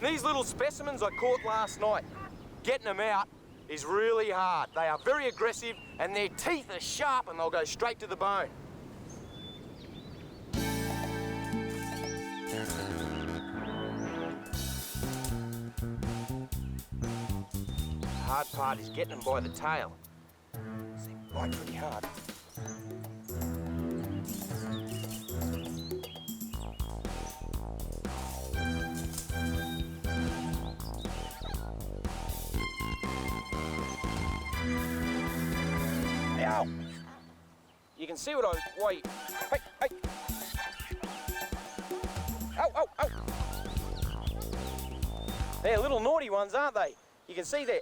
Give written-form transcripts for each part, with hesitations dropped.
These little specimens I caught last night, getting them out is really hard. They are very aggressive and their teeth are sharp and they'll go straight to the bone. The hard part is getting them by the tail. They bite pretty hard. Ow! You can see what wait. Hey, hey! Ow, ow, ow! They're little naughty ones, aren't they? You can see their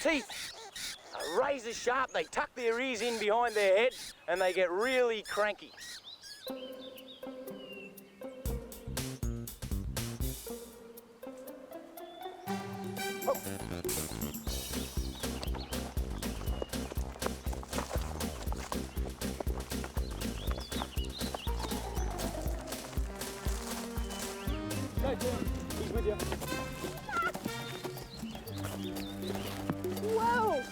teeth are razor sharp. They tuck their ears in behind their head and they get really cranky. Oh. Go, Terri. He's with you. Whoa!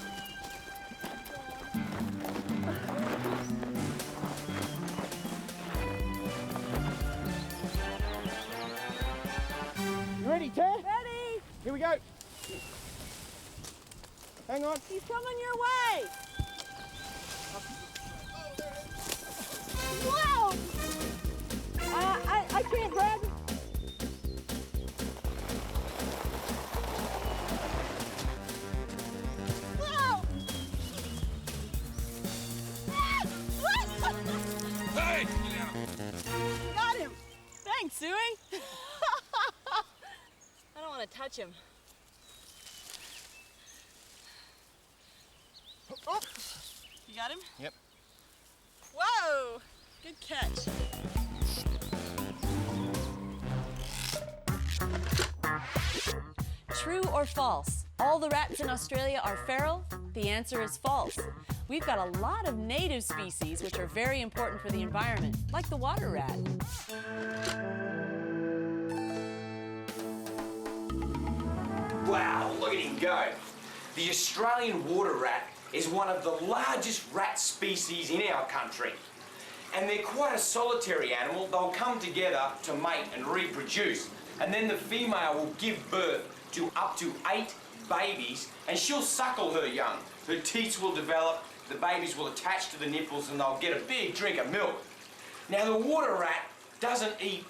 You ready, Terri? Ready? Here we go. Hang on. He's coming your way. Whoa! I can't grab him. Hey! Got him! Thanks, Suey! I don't want to touch him. Oh! You got him? Yep. Whoa! Good catch. True or false? All the rats in Australia are feral? The answer is false. We've got a lot of native species which are very important for the environment, like the water rat. Wow, look at him go. The Australian water rat is one of the largest rat species in our country. And they're quite a solitary animal. They'll come together to mate and reproduce. And then the female will give birth to up to 8 babies, and she'll suckle her young. Her teats will develop, the babies will attach to the nipples, and they'll get a big drink of milk. Now, the water rat doesn't eat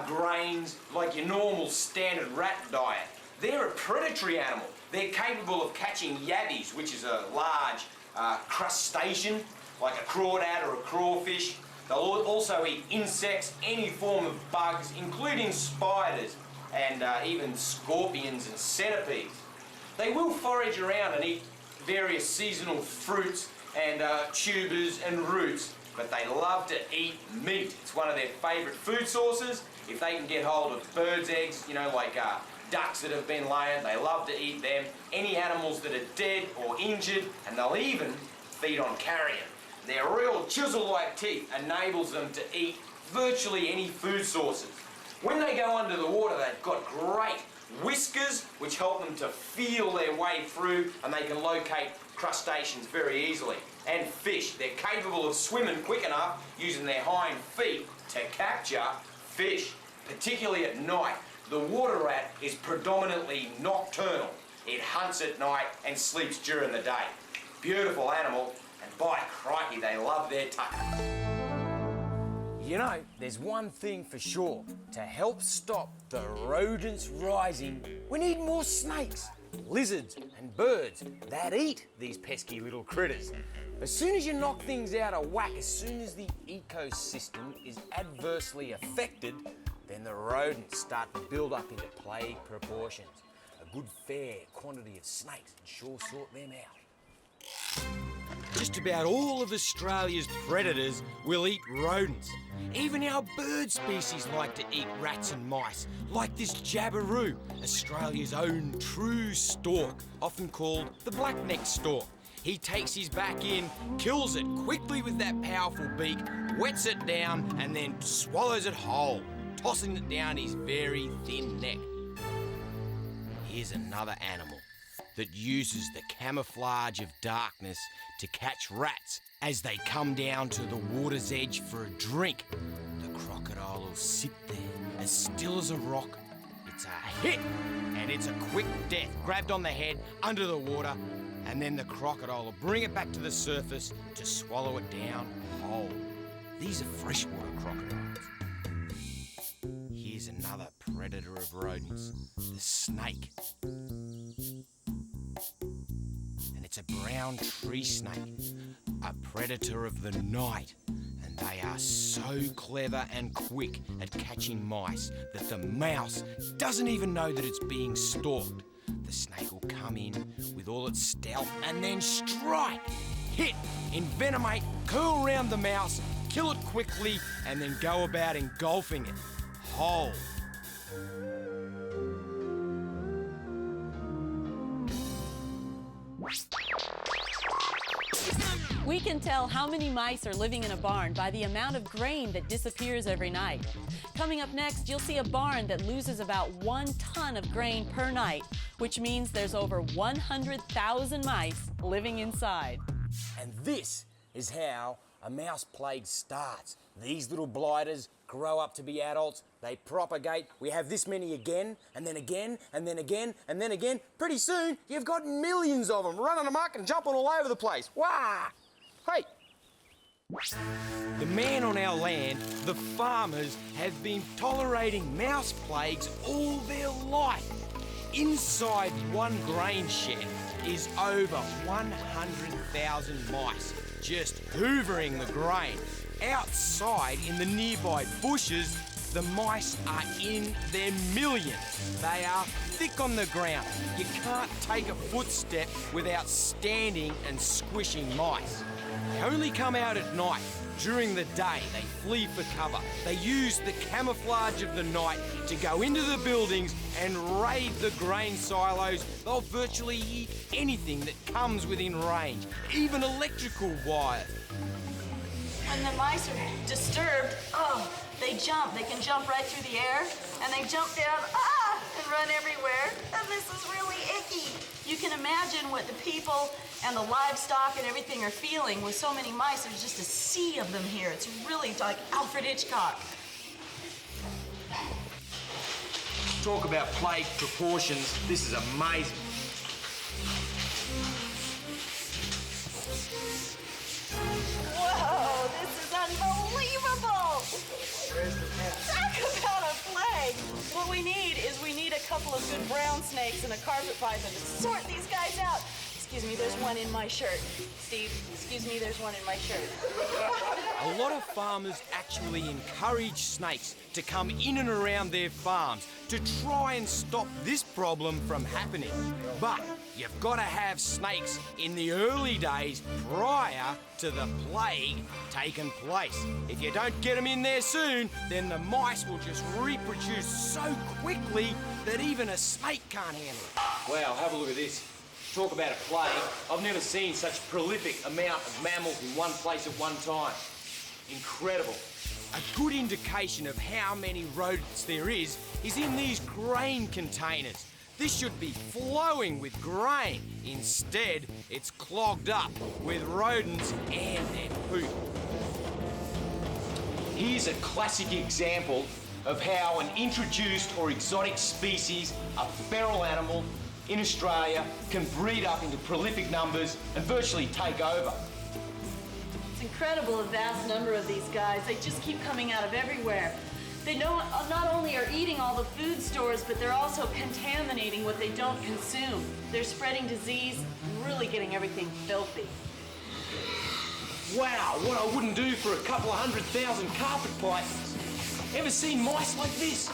grains like your normal standard rat diet. They're a predatory animal. They're capable of catching yabbies, which is a large crustacean, like a crawdad or a crawfish. They'll also eat insects, any form of bugs, including spiders, and even scorpions and centipedes. They will forage around and eat various seasonal fruits and tubers and roots, but they love to eat meat. It's one of their favourite food sources. If they can get hold of birds' eggs, you know, like ducks that have been laying, they love to eat them. Any animals that are dead or injured, and they'll even feed on carrion. Their real chisel-like teeth enables them to eat virtually any food sources. When they go under the water, they've got great whiskers, which help them to feel their way through, and they can locate crustaceans very easily. And fish, they're capable of swimming quick enough using their hind feet to capture fish, particularly at night. The water rat is predominantly nocturnal. It hunts at night and sleeps during the day. Beautiful animal, and by crikey, they love their tucker. You know, there's one thing for sure. To help stop the rodents rising, we need more snakes, lizards and birds that eat these pesky little critters. As soon as you knock things out of whack, as soon as the ecosystem is adversely affected, then the rodents start to build up into plague proportions. A good fair quantity of snakes can sure sort them out. Just about all of Australia's predators will eat rodents. Even our bird species like to eat rats and mice, like this jabberoo, Australia's own true stork, often called the black-necked stork. He takes his back in, kills it quickly with that powerful beak, wets it down, and then swallows it whole. tossing it down his very thin neck. Here's another animal that uses the camouflage of darkness to catch rats as they come down to the water's edge for a drink. The crocodile will sit there as still as a rock. It's a hit, and it's a quick death, grabbed on the head under the water, and then the crocodile will bring it back to the surface to swallow it down whole. These are freshwater crocodiles. Here's another predator of rodents, the snake. And it's a brown tree snake, a predator of the night. And they are so clever and quick at catching mice that the mouse doesn't even know that it's being stalked. The snake will come in with all its stealth and then strike, hit, envenomate, curl around the mouse, kill it quickly, and then go about engulfing it whole. We can tell how many mice are living in a barn by the amount of grain that disappears every night. Coming up next, you'll see a barn that loses about 1 ton of grain per night, which means there's over 100,000 mice living inside. And this is how a mouse plague starts. These little blighters grow up to be adults, they propagate, we have this many again, and then again, and then again, and then again. Pretty soon, you've got millions of them running amok and jumping all over the place. Wah! Hey! The man on our land, the farmers, have been tolerating mouse plagues all their life. Inside one grain shed is over 100,000 mice, just hoovering the grain. Outside, in the nearby bushes, the mice are in their millions. They are thick on the ground. You can't take a footstep without standing and squishing mice. They only come out at night. During the day, they flee for cover. They use the camouflage of the night to go into the buildings and raid the grain silos. They'll virtually eat anything that comes within range, even electrical wires. When the mice are disturbed, they jump. They can jump right through the air, and they jump down, and run everywhere. And this is really icky. You can imagine what the people and the livestock and everything are feeling with so many mice. There's just a sea of them here. It's really like Alfred Hitchcock. Talk about plague proportions. This is amazing. Whoa, this is unbelievable! Talk about a plague! What we need is a couple of good brown snakes and a carpet python to sort these guys out. Excuse me, there's one in my shirt. Steve, excuse me, there's one in my shirt. A lot of farmers actually encourage snakes to come in and around their farms to try and stop this problem from happening. But you've got to have snakes in the early days prior to the plague taking place. If you don't get them in there soon, then the mice will just reproduce so quickly that even a snake can't handle it. Wow, have a look at this. Talk about a plague. I've never seen such prolific amount of mammals in one place at one time. Incredible. A good indication of how many rodents there is in these grain containers. This should be flowing with grain. Instead, it's clogged up with rodents and their poop. Here's a classic example of how an introduced or exotic species, a feral animal, in Australia can breed up into prolific numbers and virtually take over. It's incredible, a vast number of these guys. They just keep coming out of everywhere. They not only are eating all the food stores, but they're also contaminating what they don't consume. They're spreading disease, really getting everything filthy. Wow, what I wouldn't do for a couple of 100,000 carpet pythons. Ever seen mice like this?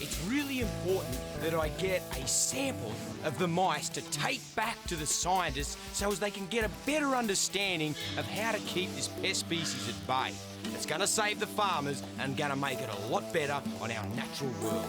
It's really important that I get a sample of the mice to take back to the scientists so as they can get a better understanding of how to keep this pest species at bay. It's going to save the farmers and going to make it a lot better on our natural world.